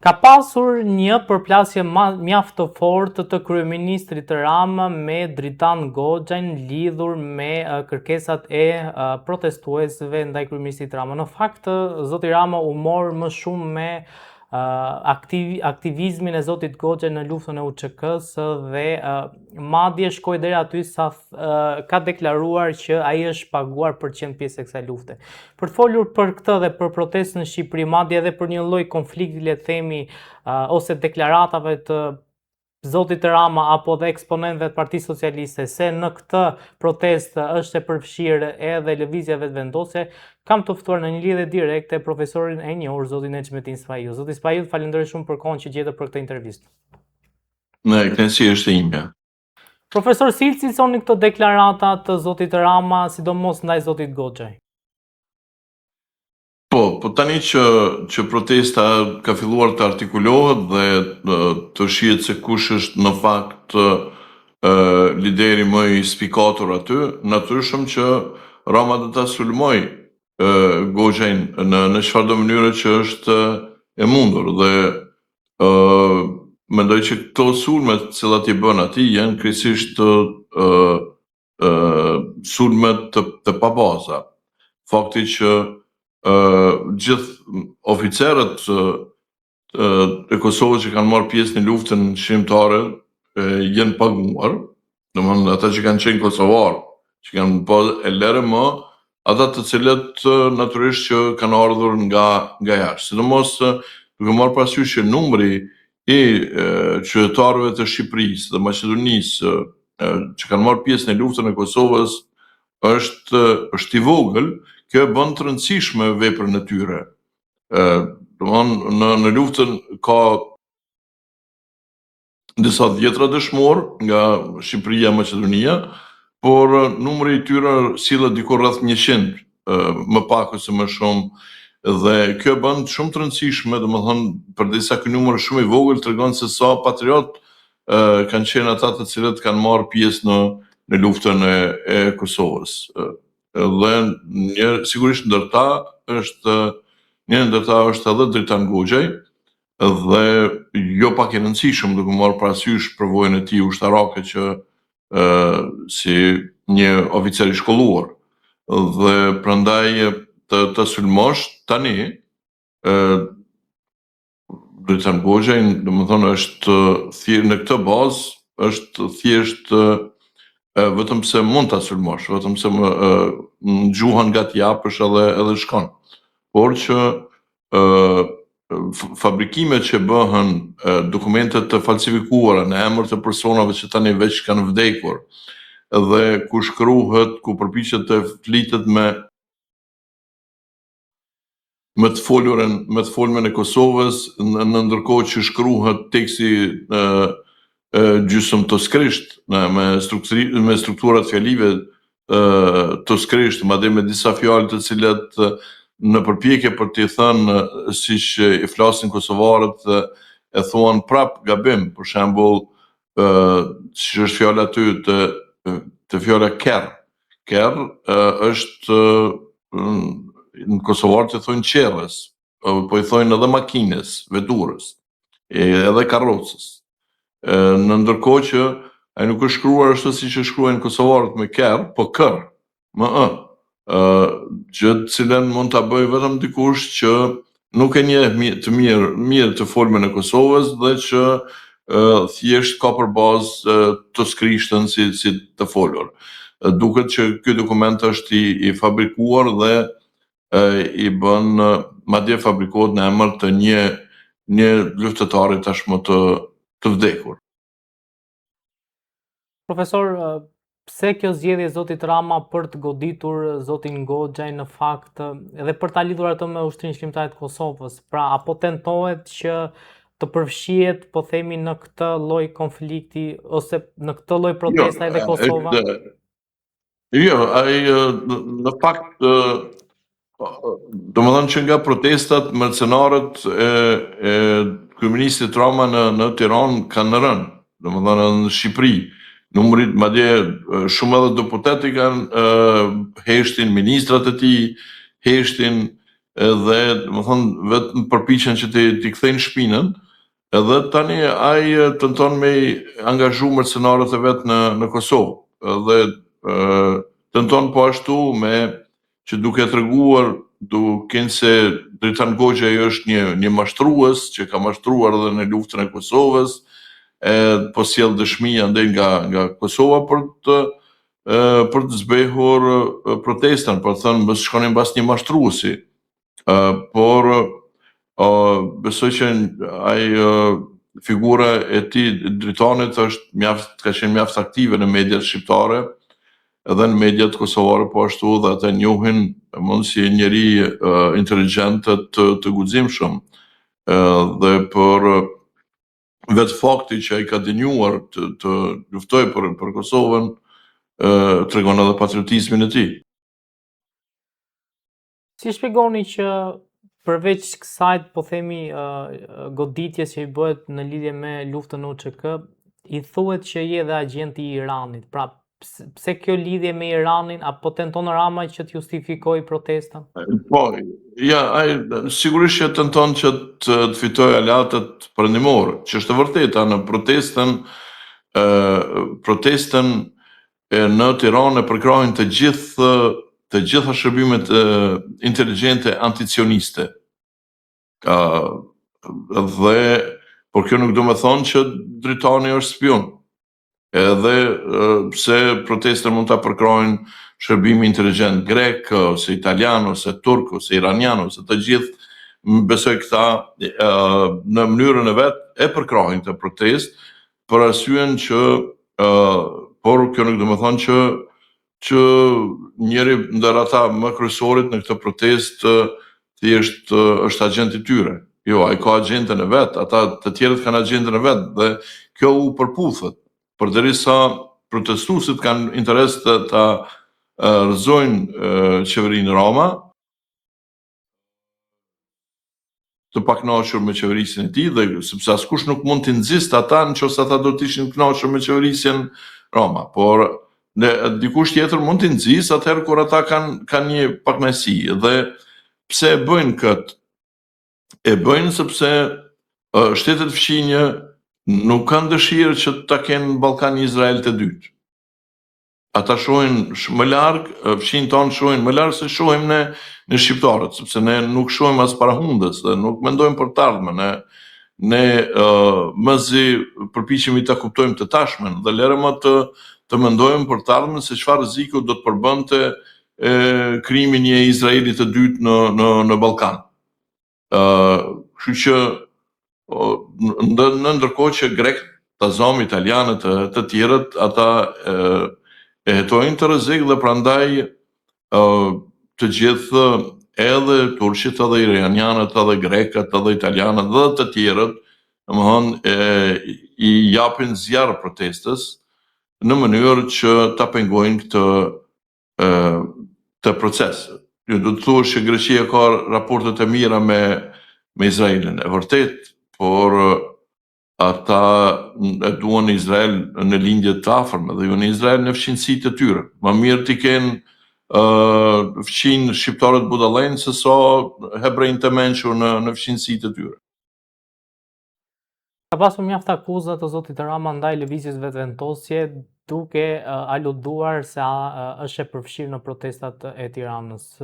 Ka pasur një përplasje mjaft të fortë të kryeministrit Rama me Dritan Goxhajn lidhur me kërkesat e protestuesve ndaj kryeministrit Rama. Në fakt, zoti Rama u mor më shumë me aktivizmin e zotit Goxhajn në luftën e UÇK-s dhe madje shkoi deri aty sa ka deklaruar që ai është paguar për të qenë pjesë e kësaj lufte. Për të folur për këtë dhe për protestën në Shqipëri, madje edhe për një lloj konflikti, le të themi, ose deklaratave të zotit Rama apo dhe eksponentëve të Partisë Socialiste se në këtë protestë është e përfshirë edhe lëvizja vetëvendosje, kam të ftuar në një lidhje direkte profesorin e njohur zotin Nexhmetin Sfaiu. Zoti Sfaiu, falenderoj shumë për kohën që gjetët për këtë intervistë. Në kënaqësi është e imja. Profesor, si cilësoni këto deklarata të zotit Rama, sidomos ndaj zotit Goxhaj? Po tani që protesta ka filluar të artikulohet dhe të shihet se kush është në fakt lideri më i spikatur aty, natyrisht që Rama do ta sulmoj Goxhajn në çfarëdo mënyre që është e mundur dhe mendoj që këto sulme të cilat i bën atij janë kryesisht sulme të pabaza. Fakti që gjithë oficerët e Kosovës që kanë marrë pjesë në luftën shqiptare janë paguar, domethënë ata që kanë qenë kosovarë, që kanë e LRM, ata të cilët natyrisht që kanë ardhur nga jashtë. Sidomos duke marrë parasysh që numri i qytetarëve të Shqipërisë dhe Maqedonisë që kanë marrë pjesë në luftën e Kosovës është i vogël. Kjo e bën të rëndësishme veprën e tyre. Domethënë në luftën ka disa dhjetra dëshmor nga Shqipëria, Maqedonia, por numri i tyre sillet diku rreth 100, më pak ose më shumë, dhe kjo e bën shumë të rëndësishme, domethënë përdisa ky numër është shumë i vogël, tregon se sa patriot kanë qenë ata të cilët kanë marrë pjesë në luftën e Kosovës. Dhe sigurisht ndërta është edhe Dritan Goxhaj dhe jo pak e rëndësishëm duke marrë parasysh përvojën e tij ushtarake që si një oficer i shkolluar dhe prandaj të sulmosh tani Dritan Goxhaj, domethënë është thjesht në këtë bazë është thjesht vetëm pse mund ta sulmosh, vetëm pse gjuhën nga t'japësh edhe shkon. Por që fabrikimet që bëhen dokumentet të falsifikuara në emër të personave që tani veç kanë vdekur dhe ku shkruhet, ku përpiqet të flitet me të folmen e Kosovës, në ndërkohë që shkruhet teksti gjysmë toskrisht, me strukturat fjalive toskrisht, madje me disa fjalë të cilat në përpjekje për t'i thënë siç i flasin kosovarët e thuan prap gabim, për shembull, siç është fjala aty të fjala kerr. Kerr është në kosovarët e thonë qerrës, po i thonë edhe makinës, veturës, edhe karrocës. Në ndërkohë që ai nuk është shkruar ashtu siç e shkruajnë kosovarët me kerr, po kër, me ë, gjë të cilën mund ta bëjë vetëm dikush që nuk e njeh mirë të folmen e Kosovës dhe që thjesht ka për bazë toskrishtën si të folur. Duket që ky dokument është i fabrikuar dhe i bën madje fabrikohet në emër të një luftëtari tashmë të vdekur. Profesor, pse kjo zgjedhje e zotit Rama për të goditur zotin Goxhaj në fakt edhe për ta lidhur atë me Ushtrinë Shqiptare të Kosovës? Pra, apo tentohet që të përfshihet, po themi, në këtë lloj konflikti ose në këtë lloj protesta edhe Kosova? Jo, ai në fakt domethënë që nga protestat mercenarët e kryeministit Rama në Tiranë kanë rënë, domethënë në Shqipëri. Numrit, madje shumë edhe deputet i kanë heshtin, ministrat e tij heshtin, edhe më thonë vetëm përpiqen që t'i kthejnë shpinën, edhe tani ai tenton me angazhu mercenarët e vet në Kosovë, edhe tenton po ashtu me që duke treguar qenë se Dritan Goxha është një mashtrues që ka mashtruar edhe në luftën e Kosovës, po sjell dëshmi andej nga Kosova për të zbehur protestën, për të thënë mos shkonin mbas një mashtruesi. Por besoj që ai figura e tij Dritanit ka qenë mjaft aktive në mediat shqiptare, edhe në mediat kosovare po ashtu, dhe ata njohin mund si njeri inteligjent të guximshëm, dhe për vetë fakti që ai ka dënjuar të luftoj për Kosovën, tregon edhe patriotizmin e tij. Si shpjegoni që përveç kësaj, po themi, goditjes që i bëhet në lidhje me luftën në UÇK, i thuhet që je dhe agjenti i Iranit. Pra, pse kjo lidhje me Iranin, apo tenton Rama që të justifikojë protestën? Po, ja, ai sigurisht që tenton që të fitojë aleatët perëndimorë, që është e vërteta në protestën në Tiranë e përkrahin të gjitha shërbimet inteligjente anticioniste. Dhe por kjo nuk do me thonë që Dritani është spion. Edhe pse protestën mund ta përkrahin shërbimi inteligjent grek, ose italian, ose turk, ose iranian, ose të gjithë, besoj këta në mënyrën e vet e përkrahin të protestë, për arsyen që por kjo nuk do me thonë që njëri ndër ata më kryesorit në këtë protestë thjesht është agent i tyre. Jo, ai ka agentën e vet, ata të tjerët kanë agentën e vet, dhe kjo u përputhet. Përderisa protestuesit kanë interes ta rrëzojnë qeverinë Rama, të pakënaqur me qeverisjen e tij, dhe sepse askush nuk mund t'i nxjiste ata nëse ata do të ishin të kënaqur me qeverisjen Rama, por dikush tjetër mund t'i nxjisë atëherë kur ata kanë një pakënaqësi. Dhe pse e bëjnë këtë? E bëjnë sepse shtetet fqinje nuk kanë dëshirë që ta kenë Ballkan Izrael të dytë. Ata shohin më larg, fqinjtë tonë shohin më larg se shohim ne shqiptarët, sepse ne nuk shohim as parahundës dhe nuk mendojmë për të ardhmen. Ne mëzi përpiqemi ta kuptojmë të tashmen dhe lere më të mendojmë për të ardhmen se çfarë rreziku do të përbënte krimi një Izraeli të dytë në Ballkan. Kështu që ndërkohë që grek, tazom, italianët, të tjerët, ata e hetojnë të rrezik, dhe prandaj të gjithë, edhe turqit, edhe iranianët, edhe grekët, edhe italianët, dhe të tjerët, i japin zjarr protestës në mënyrë që ta pengojnë këtë proces. Do të thuash që Greqia ka raportet e mira me Izraelin, e vërtet, por ata e duan Izrael në lindje të afërme dhe jo në Izrael në fqinësitë e tyre. Më mirë t'i kenë fqinj shqiptarët budallënj se sa hebrejnë të mençur në fqinësitë e tyre. Ka pasur mjaft akuza të zotit Rama ndaj lëvizjes vetëvendosje, duke aluduar se është e përfshirë në protestat e Tiranës.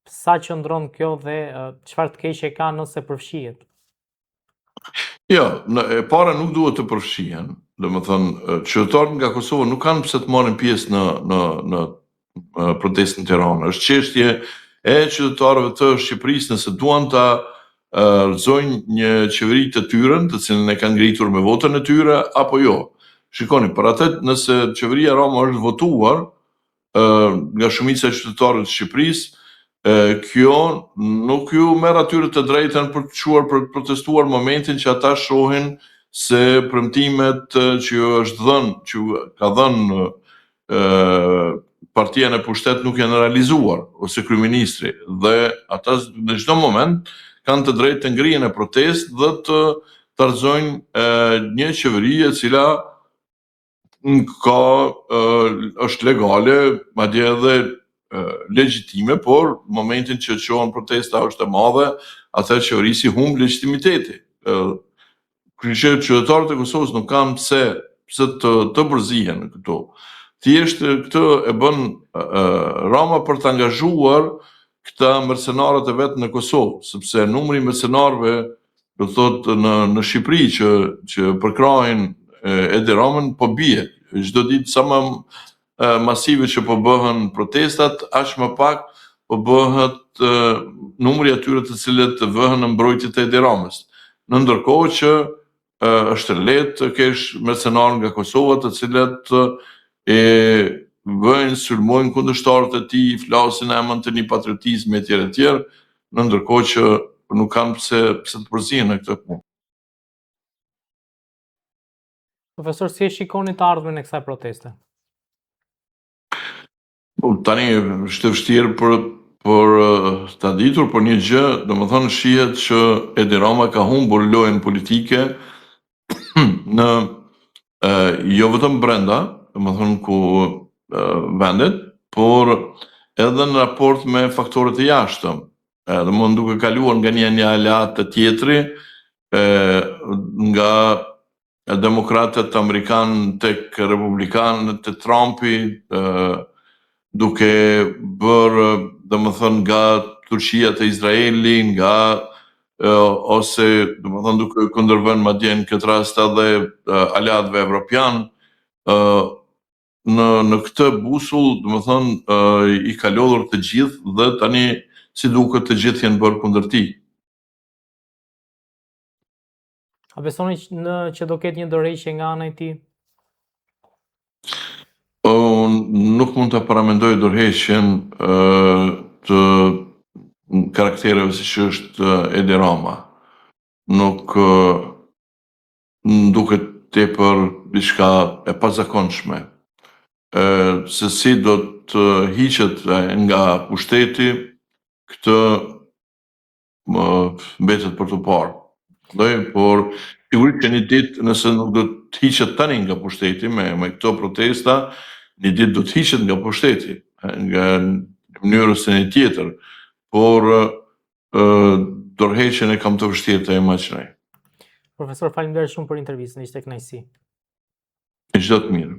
Sa qëndron kjo dhe çfarë të keqe ka nëse përfshihet? Jo, e para nuk duhet të përfshihen. Domethënë, qytetarët nga Kosova nuk kanë pse të marrin pjesë në protestën në Tiranë. Është çështje e qytetarëve të Shqipërisë nëse duan ta rrëzojnë një qeveri të tyre, të cilën e kanë ngritur me votën e tyre, apo jo. Shikoni, për atë nëse qeveria Rama është votuar nga shumica e qytetarëve të Shqipërisë, kjo nuk ju merr atyre të drejtën për të çuar për të protestuar momentin që ata shohin se premtimet që ka dhënë partia në pushtet nuk janë realizuar, ose kryeministri, dhe ata në çdo moment kanë të drejtë të ngrihen në protestë dhe të rrëzojnë një qeveri e cila është legale, madje edhe legjitime, por në momentin që qohen protesta është e madhe, atëherë qeverisë humb legitimiteti. Kryqëzimtarët qytetarët e Kosovës nuk kanë pse të përzihen këtu. Thjesht këtë e bën Rama për të angazhuar këta mercenarët e vet në Kosovë, sepse numri i mercenarëve, do thotë në Shqipëri që përkrahin Edi Ramën po bie. Çdo ditë sa më masive që po bëhen protestat, aq më pak po bëhet numri atyre të cilët vëhen në mbrojtje të Edi Ramës. Në ndërkohë që është lehtë të kesh mercenarë nga Kosova të cilët vëjnë, sulmojnë kundërshtarët e tij, flasin emën të një patriotizmi etj. Në ndërkohë që nuk kanë pse të përzihen në këtë punë. Profesor, si e shikoni të ardhmen e kësaj proteste? Tani është e vështirë për ta ditur, por një gjë, domethënë shihet që Edi Rama ka humbur lojën politike në jo vetëm brenda, domethënë ku vendet, por edhe në raport me faktorët e jashtëm. Domethënë duke kaluar nga një aleat të tjetri, nga demokratët amerikanë tek republikanët të Trumpi, duke bërë, domethënë, nga Turqia te Izraeli, ose domethënë duke kundërvënë madje në këtë rast edhe aleatëve evropian, në këtë busull, domethënë, i ka lodhur të gjithë dhe tani si duket të gjithë janë bërë kundër tij. A besoni që do ketë një dorëheqje nga ana e tij? Nuk mund të paramendoj dorëheqjen të karaktereve siç është Edi Rama. Nuk duket tepër diçka e pazakonshme. Se si do të hiqet nga pushteti, këtë mbetet për të parë. Por sigurisht që një ditë, nëse nuk do të hiqet tani nga pushteti me këto protesta, një ditë do të hiqet nga pushteti, nga mënyrë ose një tjetër, por dorëheqjen e kam të vështirë të imagjinoj. Profesor, faleminderit shumë për intervistën, ishte kënaqësi. Çdo të mirë.